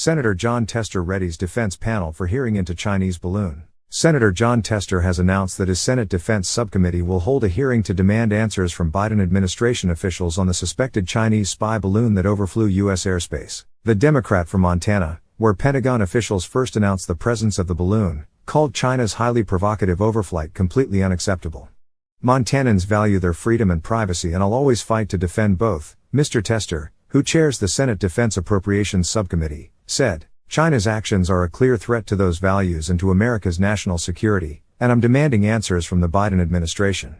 Senator Jon Tester readies defense panel for hearing into Chinese balloon. Senator Jon Tester has announced that his Senate Defense Subcommittee will hold a hearing to demand answers from Biden administration officials on the suspected Chinese spy balloon that overflew U.S. airspace. The Democrat from Montana, where Pentagon officials first announced the presence of the balloon, called China's highly provocative overflight completely unacceptable. "Montanans value their freedom and privacy, and I'll always fight to defend both," Mr. Tester, who chairs the Senate Defense Appropriations Subcommittee, said. "China's actions are a clear threat to those values and to America's national security, and I'm demanding answers from the Biden administration.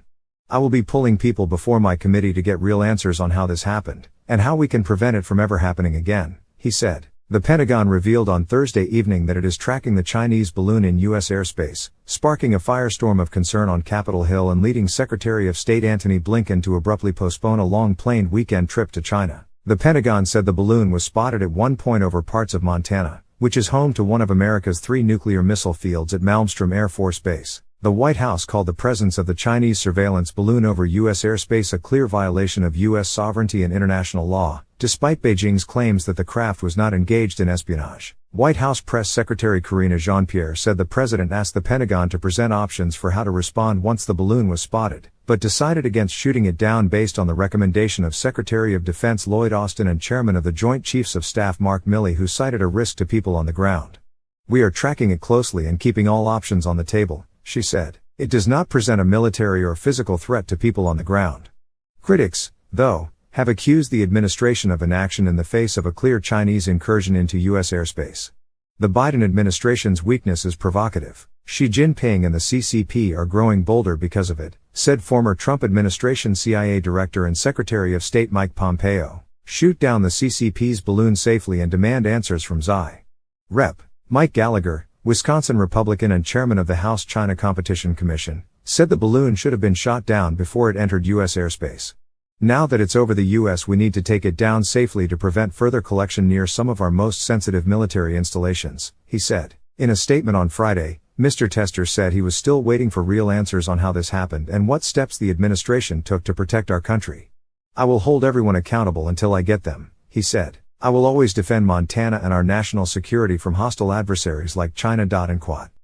I will be pulling people before my committee to get real answers on how this happened, and how we can prevent it from ever happening again," he said. The Pentagon revealed on Thursday evening that it is tracking the Chinese balloon in U.S. airspace, sparking a firestorm of concern on Capitol Hill and leading Secretary of State Antony Blinken to abruptly postpone a long-planned weekend trip to China. The Pentagon said the balloon was spotted at one point over parts of Montana, which is home to one of America's 3 nuclear missile fields at Malmstrom Air Force Base. The White House called the presence of the Chinese surveillance balloon over U.S. airspace a clear violation of U.S. sovereignty and international law, despite Beijing's claims that the craft was not engaged in espionage. White House Press Secretary Karine Jean-Pierre said the president asked the Pentagon to present options for how to respond once the balloon was spotted, but decided against shooting it down based on the recommendation of Secretary of Defense Lloyd Austin and Chairman of the Joint Chiefs of Staff Mark Milley, who cited a risk to people on the ground. "We are tracking it closely and keeping all options on the table," she said. "It does not present a military or physical threat to people on the ground." Critics, though, have accused the administration of inaction in the face of a clear Chinese incursion into U.S. airspace. The Biden administration's weakness is provocative. Xi Jinping and the CCP are growing bolder because of it, said former Trump administration CIA Director and Secretary of State Mike Pompeo. "Shoot down the CCP's balloon safely and demand answers from Xi." Rep. Mike Gallagher, Wisconsin Republican and chairman of the House China Competition Commission, said the balloon should have been shot down before it entered U.S. airspace. "Now that it's over the U.S., we need to take it down safely to prevent further collection near some of our most sensitive military installations," he said. In a statement on Friday, Mr. Tester said he was still waiting for real answers on how this happened and what steps the administration took to protect our country. "I will hold everyone accountable until I get them," he said. "I will always defend Montana and our national security from hostile adversaries like China." And quote.